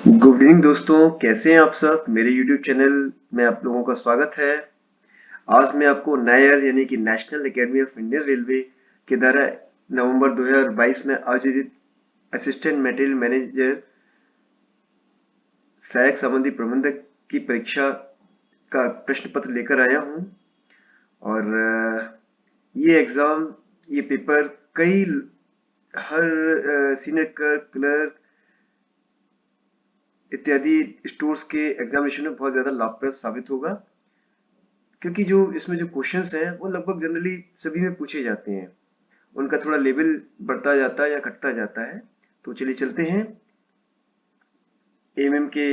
Good evening दोस्तों, कैसे हैं आप सब। मेरे यूट्यूब चैनल में आप लोगों का स्वागत है। आज मैं आपको नायर यानी कि national academy of Indian railway के द्वारा नवंबर 2022 में आयोजित असिस्टेंट मटेरियल मैनेजर सहायक संबंधी प्रबंधक की परीक्षा का प्रश्न पत्र लेकर आया हूं। और ये एग्जाम, ये पेपर कई हर सीनियर क्लर्क इत्यादि स्टोर्स के एग्जामिनेशन में बहुत ज्यादा लाभप्रद साबित होगा, क्योंकि जो इसमें जो क्वेश्चंस हैं वो लगभग जनरली सभी में पूछे जाते हैं। उनका थोड़ा लेवल बढ़ता जाता है या घटता जाता है। तो चलिए चलते हैं एमएम के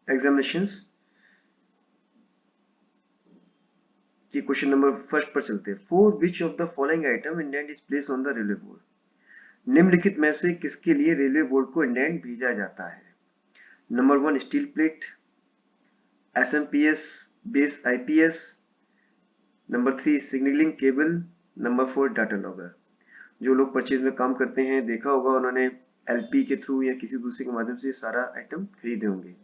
एग्जामिनेशंस के क्वेश्चन नंबर फर्स्ट पर चलते हैं। For which of the following item indent is place on the railway board. निम्नलिखित में से किसके लिए रेलवे बोर्ड को इंडेंट भेजा जाता है। Number 1 steel plate, SMPS base IPS, number 3 signalling cable, number 4 data logger. जो लोग परचेज में काम करते हैं देखा होगा उन्होंने एलपी के थ्रू या किसी दूसरे के माध्यम से सारा आइटम खरीदे होंगे।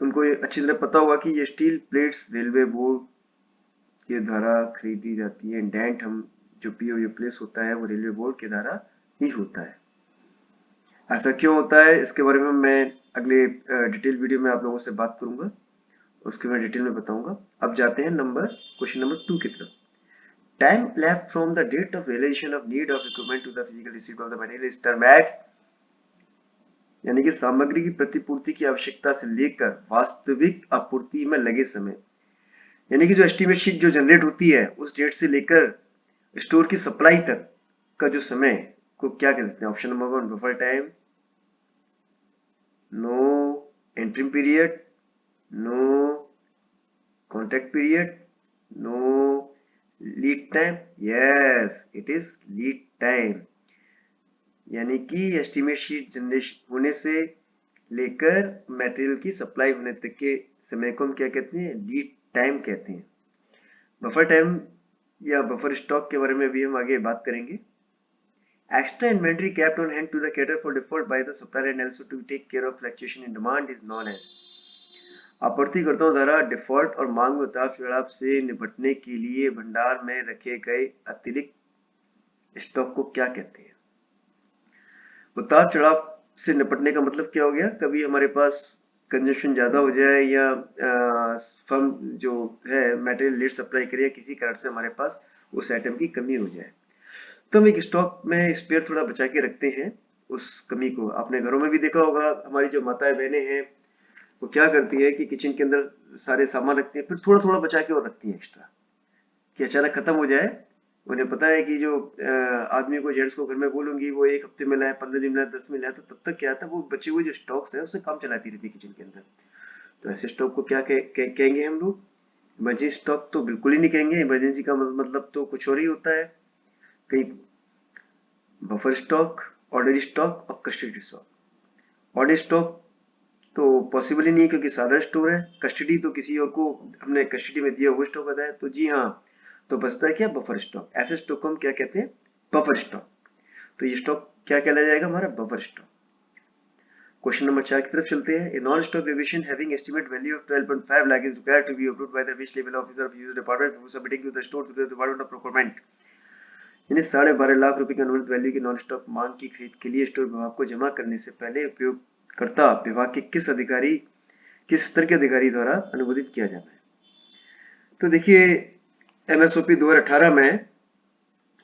उनको ये अच्छी तरह पता होगा कि ये स्टील प्लेट्स रेलवे बोर्ड के द्वारा खरीदी जाती है। इंडेंट हम जो पीओ प्लेस होता है वो रेलवे बोर्ड के द्वारा ही होता है। ऐसा क्यों होता है इसके बारे में मैं अगले डिटेल वीडियो में आप लोगों से बात करूंगा, उसके मैं डिटेल में बताऊंगा। अब जाते हैं क्वेश्चन नंबर 2 की तरफ। Time left from the date of realization of need of equipment to the physical receipt of the material is termed as, यानी कि सामग्री की प्रतिपूर्ति की आवश्यकता से लेकर वास्तविक आपूर्ति में लगे समय, यानी कि जो एस्टीमेट शीट जो जनरेट होती है उस डेट से लेकर स्टोर की सप्लाई तक का जो समय को क्या कहते हैं। Option number 1 buffer time, no entry period, no contract period, no lead time. Yes, it is lead time, यानी कि एस्टीमेट शीट जनरेशन होने से लेकर मटेरियल की सप्लाई होने तक के समय को हम क्या कहते हैं, लीड टाइम कहते हैं। बफर टाइम या बफर स्टॉक के बारे में भी हम आगे बात करेंगे। Extra inventory kept on hand to the cater for default by the supplier and also to take care of fluctuation in demand is known as। आपूर्तिकर्ताओं द्वारा डिफॉल्ट और मांग में उतार चढ़ाव से निपटने के लिए भंडार में रखे गए अतिरिक्त स्टॉक को क्या कहते हैं। उतार चढ़ाव से निपटने का मतलब क्या हो गया, कभी हमारे पास कंजप्शन ज्यादा हो जाए या फर्म जो है मटेरियल लेट सप्लाई करे या किसी कारण से हमारे पास उस आइटम की कमी हो जाए, तो हम एक स्टॉक में स्पेयर थोड़ा बचा के रखते हैं उस कमी को। आपने घरों में भी देखा होगा, हमारी जो माताएं बहनें हैं वो क्या करती है कि किचन के अंदर सारे सामान रखती है, फिर थोड़ा थोड़ा बचा के और रखती है एक्स्ट्रा, कि अचानक खत्म हो जाए। उन्हें पता है कि जो आदमी को, जेंट्स को घर में बोलूंगी वो 1 हफ्ते में लाए, 15 दिन में लाए, 10 में लाए, तो तब तक क्या था, वो बचे हुए जो स्टॉक्स है उससे काम चलाती रहती है किचन के अंदर। तो ऐसे स्टॉक को क्या कहेंगे हम लोग, इमरजेंसी स्टॉक तो बिल्कुल ही नहीं कहेंगे। इमरजेंसी का मतलब तो कुछ और ही होता है। कहीं बफर स्टॉक, ऑर्डर स्टॉक और कस्टडी स्टॉक। ऑर्डर स्टॉक तो पॉसिबल ही नहीं, क्योंकि सादा स्टोर है। कस्टडी तो किसी और को हमने कस्टडी में दिया वो स्टॉक होता है। तो जी हाँ, तो बचता है क्या, बफर स्टॉक। ऐसे स्टॉक को हम क्या कहते हैं, बफर स्टॉक। तो ये स्टॉक क्या कहलाया जाएगा, हमारा बफर स्टॉक। क्वेश्चन नंबर 4 की तरफ चलते हैं। A non stock variation having estimate value of 12.5 lakh is required to be approved by the which level officer of user department before submitting to the store to the department of procurement. यानी 12.5 लाख रुपए की अनुमानित value की non stock मांग की खरीद के लिए स्टोर विभाग को जमा करने से पहले उपयोगकर्ता विभाग के किस स्तर के अधिकारी द्वारा अनुमोदित किया जाना है। तो देखिए, एमएसओपी 2018 में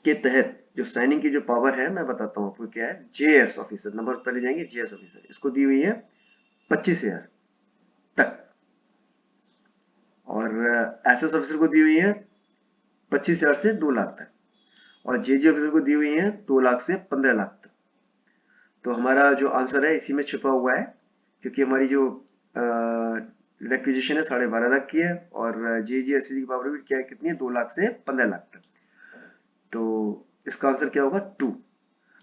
के तहत जो साइनिंग की जो पावर है मैं बताता हूँ आपको क्या है। जेएस ऑफिसर, नंबर पहले जाएंगे, जेएस ऑफिसर, इसको दी हुई है 25,000 तक, और एसएस ऑफिसर को दी हुई है 25,000 से 2 लाख तक, और जेजे ऑफिसर को दी हुई है 2 लाख से 15 लाख तक। तो हमारा जो आंसर है इसी में छिपा हुआ है, क्योंकि हमारी जो रिक्विजिशन है 12.5 लाख की है, और जेजे एससी की पावर भी क्या है, कितनी है, 2 लाख से 15 लाख तक। तो इसका आंसर क्या होगा, 2।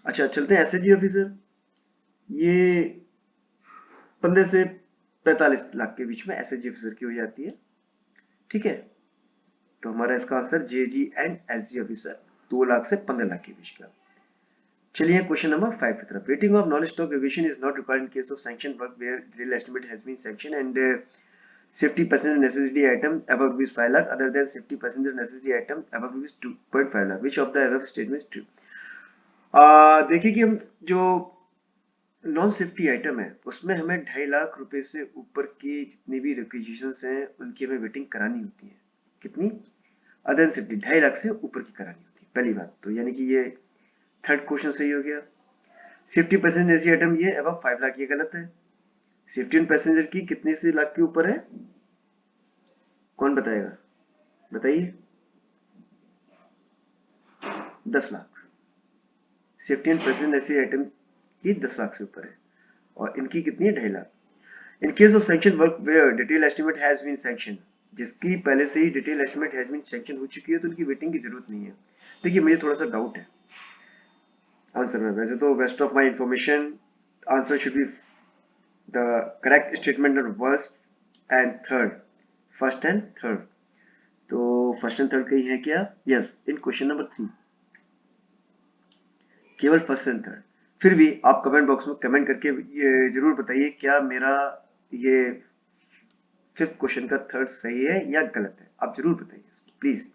अच्छा, चलते हैं एसएसजी ऑफिसर। ये 15 से 45 लाख के बीच में एसएसजी ऑफिसर की हो जाती है, ठीक है। तो हमारा इसका answer JG and SG officer 2 lakh से 15 लाख के बीच का। चलिए क्वेश्चन नंबर 5 की तरफ। Rating of knowledge stock aggregation is not required in case of sanction work where real estimate has been sanction and safety passenger necessity item above rupees 5 lakh other than safety passenger necessity item above rupees 2.5 lakh. Which of the above statements true? देखिए कि हम जो non safety item है उसमें हमें 2.5 लाख रुपए से ऊपर की जितनी भी रिक्विजिशंस हैं उनकी हमें वेटिंग करानी होती है। कितनी? अदर देन सेफ्टी 2.5 लाख से ऊपर की करानी होती है, पहली बात तो, यानी कि ये थर्ड क्वेश्चन सही हो गया। सेफ्टी पैसेंजर ऐसी आइटम ये अबव 5 लाख, ये गलत है। सेफ्टी एंड पैसेंजर की कितने से लाख के ऊपर है, कौन बताएगा, बताइए। 10 लाख। सेफ्टी एंड पैसेंजर ऐसी आइटम की 10 लाख से ऊपर है और इनकी कितनी है, 2.5 lakh. In case of sanction work where detail estimate has been sanction, जिसकी पहले से ही detail estimate has been sanction हो चुकी है तो उनकी वेटिंग की जरूरत नहीं है। देखिए मुझे थोड़ा सा डाउट है आंसर में, वैसे तो best of my information answer should be the correct statement of first and third, first and third. तो फर्स्ट एंड थर्ड कहीं है क्या? यस, इन क्वेश्चन नंबर 3 केवल फर्स्ट एंड थर्ड। फिर भी आप कमेंट बॉक्स में कमेंट करके ये जरूर बताइए क्या मेरा ये फिफ्थ क्वेश्चन का थर्ड सही है या गलत है, आप जरूर बताइए इसको प्लीज।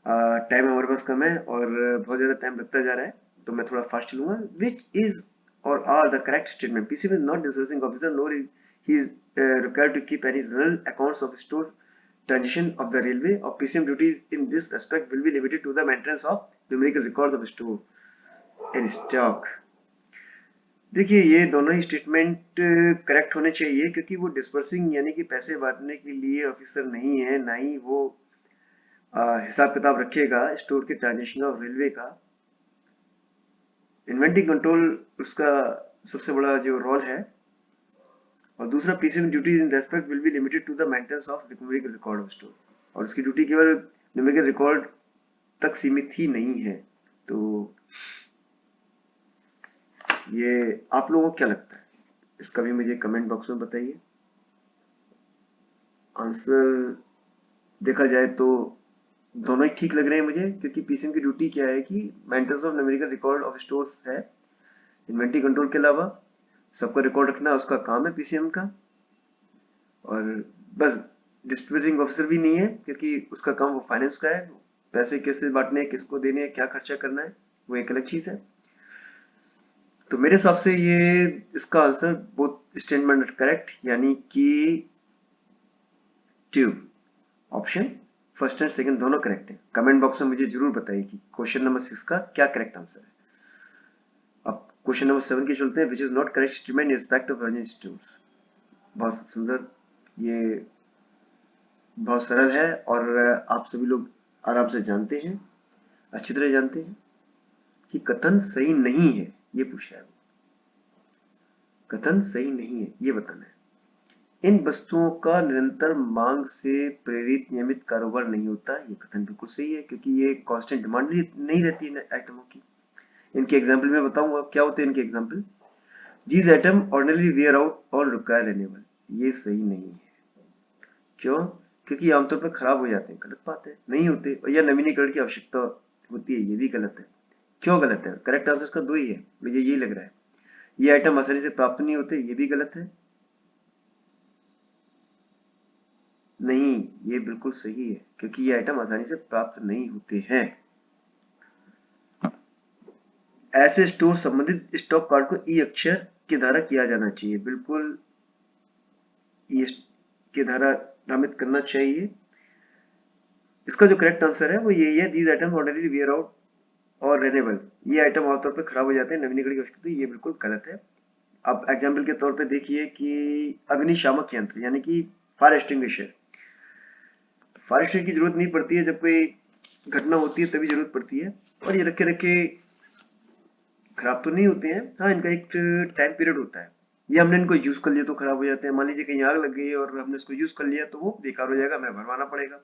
टाइम हमारे पास कम है और बहुत ज्यादा टाइम लगता जा रहा है तो मैं थोड़ा फास्ट चलूंगा। विच इज और are the correct statement? PCM is not disbursing officer nor he is required to keep any general accounts of store transition of the railway or PCM duties in this aspect will be limited to the maintenance of numerical records of store in stock। देखिए ये दोनों ही statement correct होने चाहिए क्योंकि वो dispersing यानी कि पैसे बांटने के लिए ऑफिसर नहीं है, ना ही वो हिसाब किताब रखेगा स्टोर के ट्रांजेक्शन और रेलवे का। इन्वेंटरी कंट्रोल उसका सबसे बड़ा जो रोल है और दूसरा PCM duties in respect will be limited to the maintenance of numerical record of store, और उसकी ड्यूटी केवल न्यूमेरिकल रिकॉर्ड तक सीमित ही नहीं है। तो ये आप लोगों को क्या लगता है इसका भी मुझे कमेंट बॉक्स में बताइए। आंसर देखा जाए तो दोनों ही ठीक लग रहे हैं मुझे क्योंकि पीसीएम की ड्यूटी क्या है कि maintenance of numerical record of stores है। इन्वेंटरी कंट्रोल के अलावा सबका रिकॉर्ड रखना उसका काम है पीसीएम का, और बस डिस्ट्रीब्यूटिंग ऑफिसर भी नहीं है क्योंकि उसका काम वो फाइनेंस का है, पैसे कैसे बांटने हैं, किसको देने हैं, क्या खर्चा करना है, वो एक अलग चीज है। तो मेरे हिसाब से ये इसका आंसर बोथ स्टेटमेंट करेक्ट, यानी कि tube option first and second दोनों करेक्ट है। कमेंट बॉक्स में मुझे जरूर बताइए कि क्वेश्चन नंबर 6 का क्या करेक्ट आंसर है। अब क्वेश्चन नंबर 7 के चलते हैं। Which is not correct statement in respect of urgent stores. बहुत सुंदर, ये बहुत सरल है और आप सभी लोग आराम से जानते हैं, अच्छी तरह जानते हैं कि कथन सही नहीं है, ये पूछ रहा है। कथन सही नहीं है ये बताना है। इन वस्तुओं का निरंतर मांग से प्रेरित नियमित कारोबार नहीं होता, ये कथन बिल्कुल सही है क्योंकि ये कांस्टेंट डिमांड नहीं रहती है आइटमों की। इनके एग्जाम्पल में बताऊंगा क्या होते हैं इनके example. These item ordinary wear out और रिक्वायर रिन्यूअल, ये सही नहीं है। क्यों? क्योंकि आमतौर पर खराब हो जाते हैं, गलत बात है, नहीं होते, और या नवीनीकरण की आवश्यकता होती है, ये भी गलत है। क्यों गलत है? करेक्ट आंसर का दो ही है, मुझे यही लग रहा है। ये आइटम आसानी से प्राप्त नहीं होते, ये भी गलत है। नहीं, ये बिल्कुल सही है क्योंकि ये आइटम आसानी से प्राप्त नहीं होते हैं। ऐसे स्टोर संबंधित स्टॉक कार्ड को ई अक्षर के द्वारा किया जाना चाहिए, बिल्कुल ई के द्वारा नामित करना चाहिए। इसका जो करेक्ट आंसर है वो यही है, these item ordinary wear out और रेनेबल। ये आइटम आमतौर पर खराब हो जाते हैं, नवीनीकरण की आवश्यकता, ये बिल्कुल गलत है। अब एग्जाम्पल के तौर पे देखिए कि अग्निशामक यंत्र यानी कि फायर एक्सटिंग्विशर। फायर एक्सटिंग्विशर की जरूरत नहीं पड़ती है, जब कोई घटना होती है तभी जरूरत पड़ती है, और ये रखे रखे खराब तो नहीं होते हैं। हाँ, इनका एक टाइम पीरियड होता है, ये हमने इनको यूज कर लिया तो खराब हो जाते हैं। मान लीजिए कहीं आग लग गई है और हमने इसको यूज कर लिया तो वो बेकार हो जाएगा, हमें भरवाना पड़ेगा।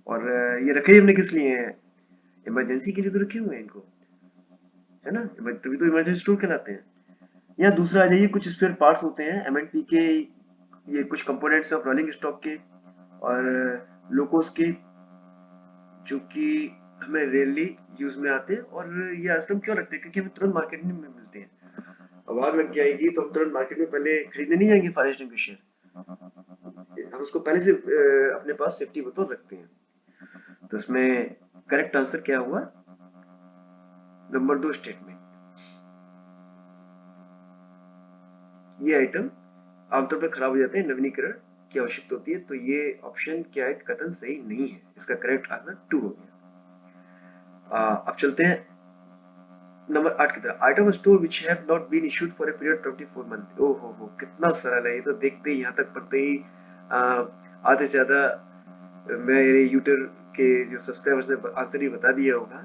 और ये रखे ही हमने किस लिए हैं? इमरजेंसी के लिए तो रखे हुए हैं इनको, है ना, तभी तो इमरजेंसी स्टोर कहलाते हैं। या दूसरा आ जाइए, कुछ स्पेयर पार्ट्स होते हैं एमएनपी के, ये कुछ कंपोनेंट्स ऑफ रोलिंग स्टॉक के और लोकोस के, जो कि हमें रेयरली यूज में आते हैं, और ये आज हम क्यों रखते हैं, क्योंकि हमें तुरंत मार्केट में मिलते हैं। अब आग लग जाएगी तो हम तुरंत मार्केट में पहले खरीदने नहीं जाएंगे फायर एक्सटिंग्विशर, हम उसको पहले से अपने पास सेफ्टी बतौर रखते हैं। तो इसमें करेक्ट आंसर क्या हुआ, नंबर 2 स्टेटमेंट। ये आइटम आमतौर पर खराब हो जाते हैं, नवीनीकरण की आवश्यकता होती है। तो ये ऑप्शन क्या है, कथन सही नहीं है, इसका करेक्ट आंसर 2 हो गया। अब चलते हैं नंबर 8 की तरफ। Item store which have not been issued for a period 24 month. ओ हो, कितना सरल है ये, तो देखते ही यहाँ तक पढ़ते ही आधे से ज्यादा मेरे यूट्यूब के जो सब्सक्राइबर्स ने आंसर ही बता दिया होगा।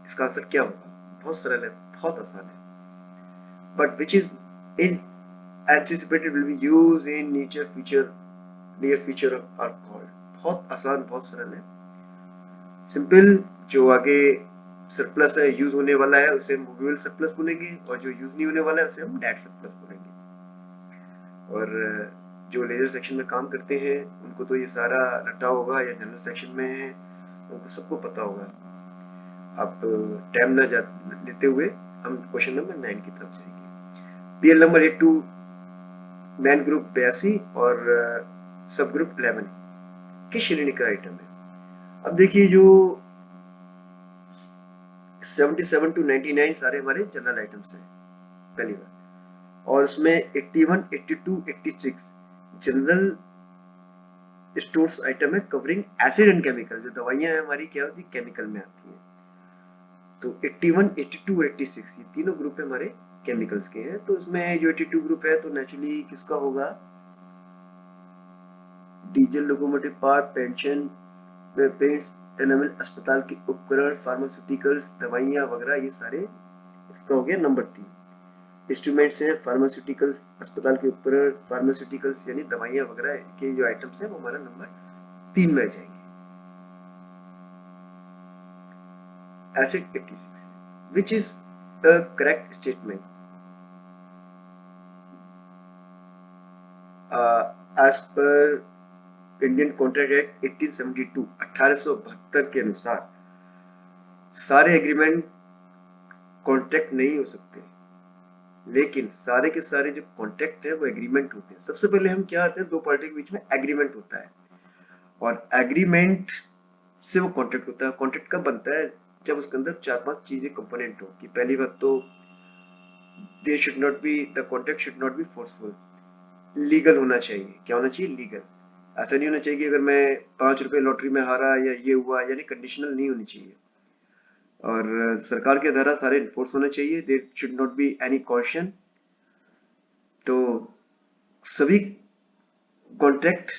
इसका आंसर क्या होगा, बहुत सरल है, बहुत आसान है। But which is in anticipated will be used in near future are called। बहुत आसान, बहुत सरल है, सिंपल। जो आगे सरप्लस है, यूज होने वाला है, उसे हम मूवेबल सरप्लस बोलेंगे, और जो यूज नहीं होने वाला है उसे हम डेड सरप्लस बोलेंगे। और जो लेजर सेक्शन में काम करते हैं उनको तो ये सारा रटा होगा, या जनरल सेक्शन में है उनको सबको पता होगा। अब टाइम ना लेते हुए हम क्वेश्चन नंबर 9 की तरफ जाएंगे। पीएल नंबर 82 मैन ग्रुप 82 और सब ग्रुप 11 किस श्रेणी का आइटम है। अब देखिए, जो 77 टू 99 सारे हमारे जनरल आइटम्स हैं, पहली बात। और उसमें 81, 82, 86 जनरल स्टोर्स आइटम है कवरिंग एसिड एंड केमिकल। जो दवाइयां हैं हमारी क्या होती है, केमिकल में आती हैं। तो 81, 82 और 86 ये तीनों ग्रुप है हमारे केमिकल्स के हैं। तो इसमें जो 82 ग्रुप है तो नेचुरली किसका होगा, diesel, locomotive part, pension, paints, animal, अस्पताल के उपकरण, फार्मास्यूटिकल्स, दवाइयां वगैरह, ये सारे इसका हो गया नंबर 3। इंस्ट्रूमेंट्स हैं, फार्मास्यूटिकल्स, अस्पताल के उपकरण, फार्मास्यूटिकल्स यानी दवाइयां वगैरह के जो आइटम्स हैं वो हमारा नंबर 3 में आ जाएंगे। Acid 86 which is a correct statement. As per Indian contract act 1872 1872 के अनुसार सारे एग्रीमेंट कॉन्ट्रैक्ट नहीं हो सकते, लेकिन सारे के सारे जो कॉन्ट्रैक्ट है वो एग्रीमेंट होते हैं। सबसे पहले हम क्या आते हैं, दो पार्टी के बीच में एग्रीमेंट होता है, और एग्रीमेंट से वो कॉन्ट्रैक्ट होता है। कॉन्ट्रैक्ट कब बनता है, जब उसके अंदर 4-5 चीजें कंपोनेंट हो। कि पहली बात तो they should not B, the contract should not B forceful, legal होना चाहिए। क्या होना चाहिए, लीगल। ऐसा नहीं होना चाहिए कि अगर मैं 5 रुपए लॉटरी में हारा या ये हुआ, यानी कंडीशनल नहीं होनी चाहिए। और सरकार के द्वारा सारे इन्फोर्स होने चाहिए, there should not be any caution. तो सभी कॉन्ट्रैक्ट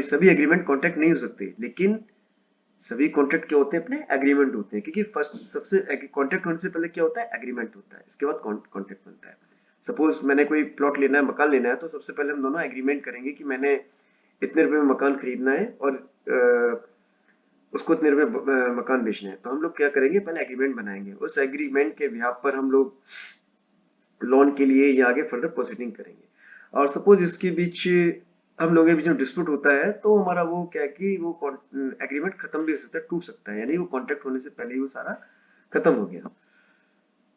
सभी एग्रीमेंट कॉन्ट्रैक्ट नहीं हो सकते, लेकिन सभी कॉन्ट्रैक्ट क्या होते हैं, अपने एग्रीमेंट होते हैं। क्योंकि फर्स्ट सबसे कॉन्ट्रैक्ट होने से पहले क्या होता है, एग्रीमेंट होता है, इसके बाद कॉन्ट्रैक्ट बनता है। सपोज मैंने कोई प्लॉट लेना है, मकान लेना है, तो सबसे पहले हम दोनों एग्रीमेंट करेंगे कि मैंने इतने रुपए में मकान खरीदना है और उसको इतने रुपए मकान बेचना है। तो हम लोग क्या करेंगे, पहले एग्रीमेंट बनाएंगे, उस एग्रीमेंट के बिहाफ पर हम लोग लोन के लिए या आगे फर्दर प्रोसीडिंग करेंगे। और सपोज इसके बीच हम लोगों के बीच में डिस्प्यूट होता है, तो हमारा वो क्या है कि वो एग्रीमेंट खत्म भी हो सकता है, टूट सकता है, यानी वो कॉन्ट्रैक्ट होने से पहले ही वो सारा खत्म हो गया।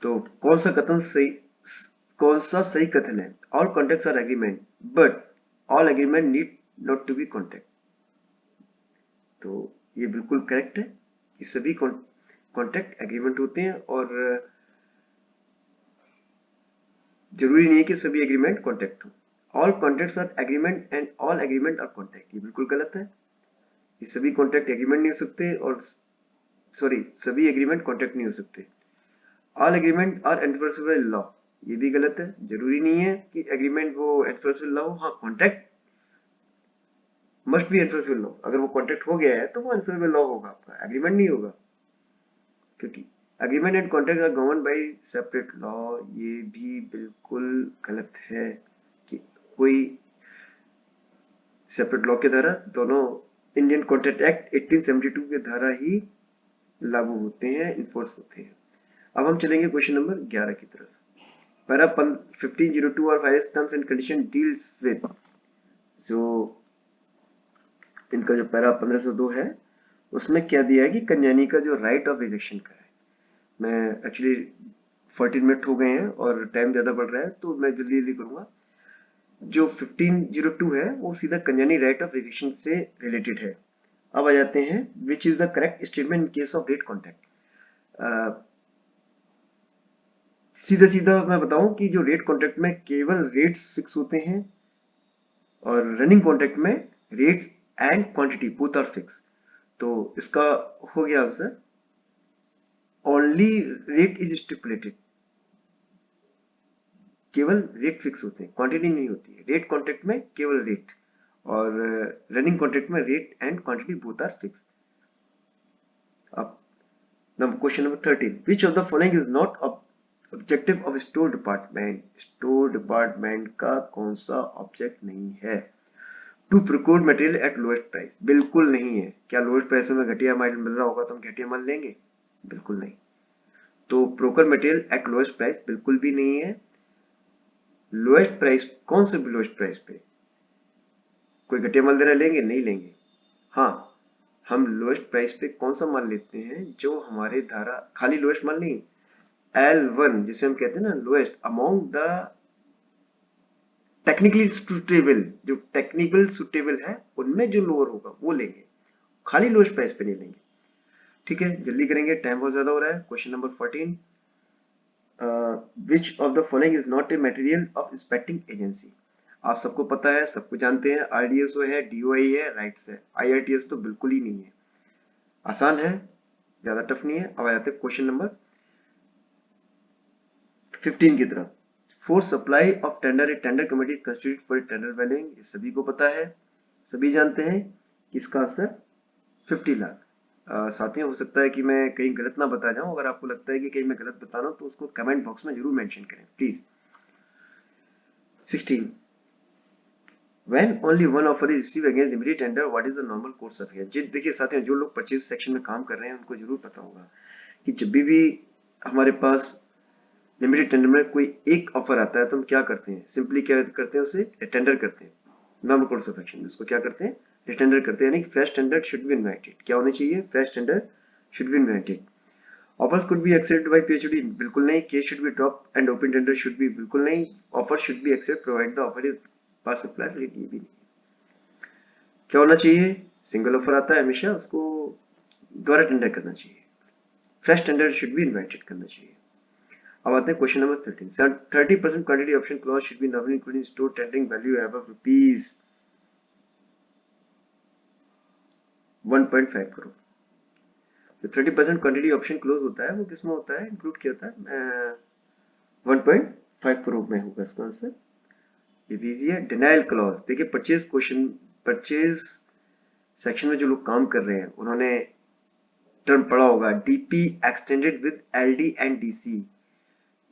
तो कौन सा सही कथन है, all contracts are agreement but all agreement need not to be contract. तो ये बिल्कुल करेक्ट है कि सभी कॉन्ट्रैक्ट एग्रीमेंट होते हैं, और जरूरी नहीं है कि सभी एग्रीमेंट कॉन्ट्रैक्ट हो। All contracts are agreement and all agreement are contract, ये बिल्कुल गलत है। ये सभी कॉन्ट्रैक्ट एग्रीमेंट नहीं हो सकते, और सभी एग्रीमेंट कॉन्ट्रैक्ट नहीं हो सकते। All agreement are enforceable law, ये भी गलत है। जरूरी नहीं है कि एग्रीमेंट वो एनफोर्सेबल लॉ हो। हाँ, contract must be enforceable law, अगर वो कॉन्ट्रैक्ट हो गया है तो वो एनफोर्सेबल लॉ होगा, आपका एग्रीमेंट नहीं होगा। क्योंकि agreement and contract are govern by separate law, ये भी बिल्कुल गलत है कि कोई सेपरेट लॉ के द्वारा, दोनों इंडियन कॉन्ट्रैक्ट एक्ट 1872 के द्वारा ही लागू होते हैं, इन्फोर्स होते हैं। अब हम चलेंगे क्वेश्चन नंबर 11 की तरफ। पैरा 1502 और finance terms and condition deals with, जो इनका जो पैरा 1502 है उसमें क्या दिया है कि कन्यानी का जो राइट ऑफ रिजेक्शन का है, मैं एक्चुअली 14 मिनट हो गए हैं और टाइम ज़्यादा बढ़ रहा है तो मैं जल्दी जल्दी करूँगा। जो 1502 है वो सीधा कन्यानी राइट ऑफ रिजेक्शन से रिलेटेड है। अब आ जाते हैं which is the correct statement in case of rate contract. सीधा सीधा मैं बताऊं कि जो रेट कॉन्ट्रैक्ट में केवल रेट्स फिक्स होते हैं और रनिंग कॉन्ट्रैक्ट में rates and quantity both are fix. तो इसका हो गया answer, only rate is stipulated, केवल रेट फिक्स होते हैं, क्वांटिटी नहीं होती है। रेट कॉन्ट्रैक्ट में केवल रेट और रनिंग कॉन्ट्रैक्ट में rate and quantity both are fix. अब question number 13, which of the following is not objective of store department. Store department का कौन सा ऑब्जेक्ट नहीं है? To procure material at lowest price, बिल्कुल नहीं है। क्या लोएस्ट प्राइस में घटिया माल मिल रहा होगा तो हम घटिया माल लेंगे? बिल्कुल नहीं। तो procure material at lowest price बिल्कुल भी नहीं है। लोएस्ट प्राइस, कौन से लोएस्ट प्राइस पे? कोई घटिया माल दे रहा है, लेंगे? नहीं लेंगे। हाँ, हम लोएस्ट प्राइस पे कौन सा माल लेते हैं? जो हमारे धारा, खाली लोएस्ट माल नहीं, L1 जिसे हम कहते हैं ना lowest among the technically suitable, जो टेक्निकल सुटेबल है उनमें जो लोअर होगा वो लेंगे, खाली लोएस्ट प्राइस पे नहीं लेंगे। ठीक है, जल्दी करेंगे, टाइम बहुत ज्यादा हो रहा है। Question number 14, which of the following is not a material of inspecting agency. आप सबको पता है, सबको जानते हैं, आरडीएसओ है, डीओआई है, राइट्स है। आईआरटीएस तो बिल्कुल ही नहीं है, आसान है, ज्यादा टफ नहीं है। अब आ जाते हैं क्वेश्चन नंबर 15 की तरफ। For supply of tender, A tender committee constitute for tender valuing, ये सभी को पता है, सभी जानते हैं कि इसका आंसर 50 लाख। साथियों, हो सकता है कि मैं कहीं गलत ना बता जाऊं, अगर आपको लगता है कि कहीं मैं गलत बता रहा हूं तो उसको कमेंट बॉक्स में जरूर मेंशन करें please. 16, when only one offer is received against immediate tender, what is the normal course of action? देखिए साथियों, जो लोग परचेज सेक्शन में काम कर रहे हैं उनको जरूर पता होगा कि जब भी हमारे पास लिमिटेड टेंडर में कोई एक ऑफर आता है तो हम क्या करते हैं? सिंपली क्या करते हैं? उसे टेंडर करते हैं। नॉर्मल कोर्स ऑफ एक्शन, उसको क्या करते हैं? टेंडर करते हैं, यानी fresh tender should be invited. क्या होना चाहिए? Fresh tender should be invited. Offers could be accepted by PhD, बिल्कुल नहीं। Case should be drop and open tender should be, बिल्कुल नहीं। Offer should be accept provide the offer is pass supplier, ये भी नहीं। क्या होना चाहिए? सिंगल ऑफर आता है हमेशा, उसको दोबारा टेंडर करना चाहिए। Fresh tender should be invited करना चाहिए। अब आते हैं question number 13, 30% quantity option clause should be nominally including store tendering value above rupees 1.5 crore. जो 30% क्वांटिटी ऑप्शन क्लोज होता है वो किसमें होता है? इंक्लूड किया होता है 1.5 करोड़ में होगा इसका आंसर। ये दीजिए डिनाइल क्लॉज। देखिए परचेज सेक्शन में जो लोग काम कर रहे हैं उन्होंने टर्म पढ़ा होगा, DP extended with LD and DC.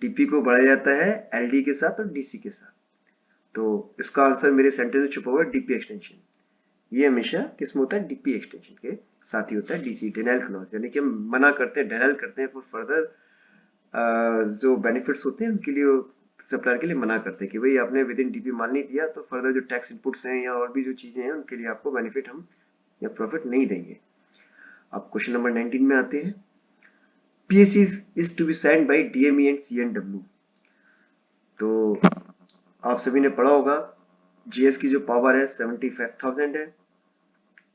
DP को बढ़ाया जाता है एलडी के साथ और डीसी के साथ। तो इसका आंसर मेरे सेंटेंस में छुपा हुआ है डीपी एक्सटेंशन। ये हमेशा किसमें होता है? डीपी एक्सटेंशन के साथ ही होता है डीसी, डिनाइल क्लॉज, यानी कि हम मना करते हैं, डिनाइल करते हैं फॉर फर्दर जो बेनिफिट्स होते हैं उनके लिए, सप्लायर के लिए मना करते हैं कि भाई आपने विद इन डीपी माल नहीं दिया तो फर्दर जो टैक्स इनपुट्स हैं या और भी जो चीजें हैं उनके लिए आपको बेनिफिट हम या प्रॉफिट नहीं देंगे। अब क्वेश्चन नंबर 19 में आते हैं। PSC is to be signed by DME and CNW. तो आप सभी ने पढ़ा होगा, जीएस की जो पावर है 75,000 है,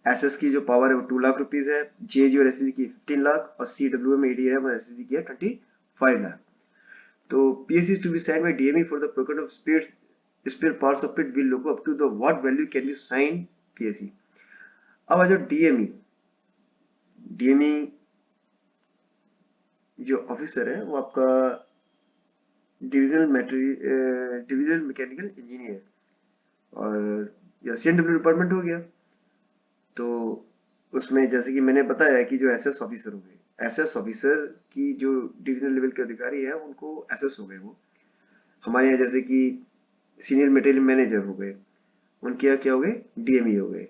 एसएस की जो पावर है वो 2 लाख रुपीज है, जेजी और एसएसजी की 15 लाख और सीडब्ल्यू में एडीआर और एसएसजी की है 25 लाख। तो PSC is to be signed by DME for the procurement of spare parts of it will look up to the what value can be signed PSE। अब आ जाओ डीएमई। डीएमई जो officer है वो आपका डिविजनल मैकेनिकल इंजीनियर, और या CNW department हो गया। तो उसमें जैसे कि मैंने बताया कि जो एसएस ऑफिसर हो गए, एसएस ऑफिसर की जो डिविजनल लेवल के अधिकारी है उनको एसएस हो गए। वो हमारे यहाँ जैसे कि सीनियर मटेरियल मैनेजर हो गए, उनके यहाँ क्या हो गए? डीएमई हो गए।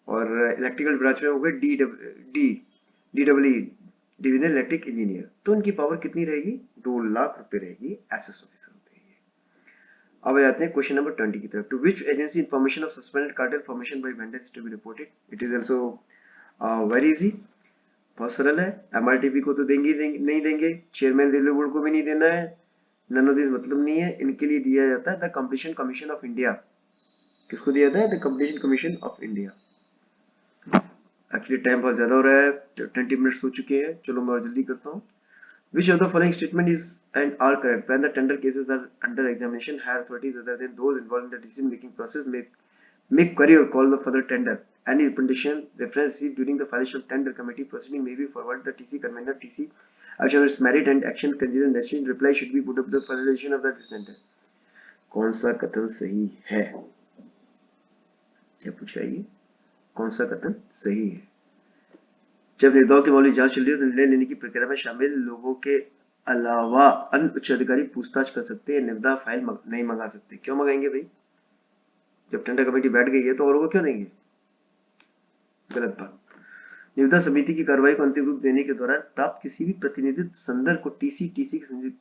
और इलेक्ट्रिकल ब्रांच में हो गए डीडब्ल्यू डिविजनल इलेक्ट्रिक इंजीनियर। तो उनकी पावर कितनी रहेगी? 2 लाख रुपए रहेगी, एसएस ऑफिसर होते हैं। अब आ जाते हैं क्वेश्चन नंबर 20 की तरफ। To which agency information of suspended cartel formation by vendors to be reported? It is also very easy, बहुत सरल है। एमआरटीपी को तो नहीं देंगे, चेयरमैन रेलवे बोर्ड को भी नहीं देना है, नन ऑफ दिस मतलब नहीं है। इनके लिए दिया जाता है the competition commission of India. किसको दिया जाता है? The competition commission of India. Actually time बहुत ज्यादा हो रहा है, 20 मिनट्स हो चुके हैं, चलो मैं और जल्दी करता हूँ। Which of the following statement is and are correct? When the tender cases are under examination, higher authorities other than those involved in the decision-making process may make query or call for the tender. Any representation reference received during the filing of tender committee proceeding may be forwarded the TC convener. TC action is merit and action considered necessary. Reply should be put up the finalization of the tender. कौन सा कथन सही है? क्या पूछ रहा है ये? कौन सा कथन सही है? जब निविदाओं की मामूली जांच चल रही है तो निर्णय लेने की प्रक्रिया में शामिल लोगों के अलावा अन्य उच्च अधिकारी पूछताछ कर सकते हैं, निविदा फाइल नहीं मंगा सकते। क्यों मंगाएंगे भाई? जब टेंडर कमेटी बैठ गई है तो औरों को क्यों देंगे? गलत बात। निविदा समिति की कार्रवाई को अंतिम रूप देने के दौरान प्राप्त किसी भी प्रतिनिधित्व संदर्भ को टीसी के संदर्भ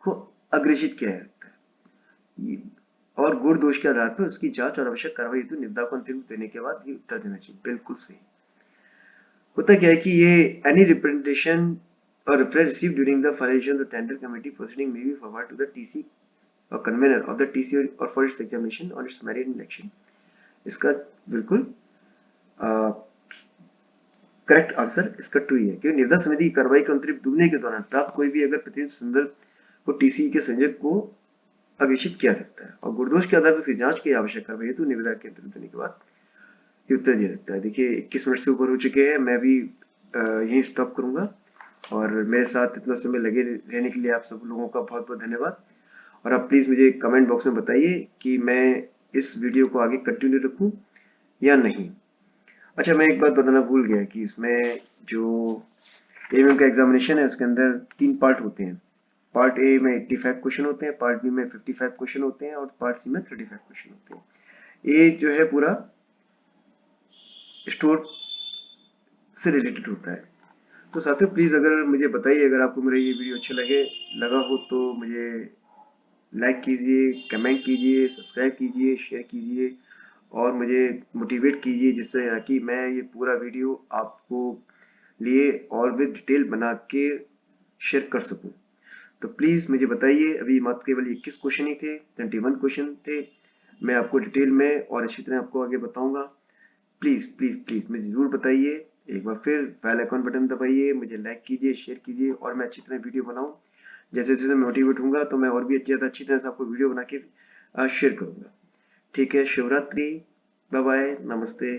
को अग्रेषित किया जाता है और गुण दोष के आधार पर उसकी जांच और आवश्यक कार्रवाई हेतु निविदा को अंतिम रूप देने के बाद ही उत्तर देना चाहिए। बिल्कुल सही। होता क्या है कि ये any representation or reference received during the finalization of the tender committee proceeding may be forwarded to the TC or convener of the TC or for its examination on its merit and action। इसका बिल्कुल correct answer इसका 2 ही है, क्योंकि निविदा समिति की कार्रवाई के अंतरिम दुगने के दौरान प्राप्त कोई भी अगर प्रतिनिधि संदर्भ को टीसी के संयोजक को अग्रेषित किया सकता है और गुणदोष के आधार पर उसकी जांच की आवश्यक कार्रवाई हेतु निविदा के अंतरिम देने के बाद उत्तर दिया सकता है। देखिए 21 मिनट से ऊपर हो चुके हैं, मैं भी यहीं स्टॉप करूंगा और मेरे साथ इतना समय लगे रहने के लिए आप सब लोगों का बहुत बहुत धन्यवाद। और आप प्लीज मुझे कमेंट बॉक्स में बताइए कि मैं इस वीडियो को आगे कंटिन्यू रखूं या नहीं। अच्छा, मैं एक बात बताना भूल गया कि इसमें जो एएमएम का एग्जामिनेशन है उसके अंदर 3 पार्ट होते हैं। पार्ट ए में 85 क्वेश्चन होते हैं, पार्ट बी में 55 क्वेश्चन होते हैं और पार्ट सी में 35 क्वेश्चन होते हैं। ये जो है पूरा स्टोर से रिलेटेड होता है। तो साथियों प्लीज अगर मुझे बताइए, अगर आपको मेरा ये वीडियो अच्छा लगा हो तो मुझे लाइक कीजिए, कमेंट कीजिए, सब्सक्राइब कीजिए, शेयर कीजिए और मुझे मोटिवेट कीजिए, जिससे कि मैं ये पूरा वीडियो आपको लिए और भी डिटेल बना के शेयर कर सकूं। तो प्लीज मुझे बताइए, अभी मात्र केवल 21 क्वेश्चन ही थे, 21 क्वेश्चन थे। मैं आपको डिटेल में और अच्छी तरह आपको आगे बताऊंगा। प्लीज प्लीज प्लीज मुझे जरूर बताइए। एक बार फिर बेल आइकन बटन दबाइए, मुझे लाइक कीजिए, शेयर कीजिए और मैं अच्छी तरह वीडियो बनाऊं। जैसे जैसे मैं मोटिवेट होऊंगा तो मैं और भी ज्यादा अच्छी तरह से आपको वीडियो बना के शेयर करूंगा। ठीक है, शिवरात्रि, बाय बाय, नमस्ते।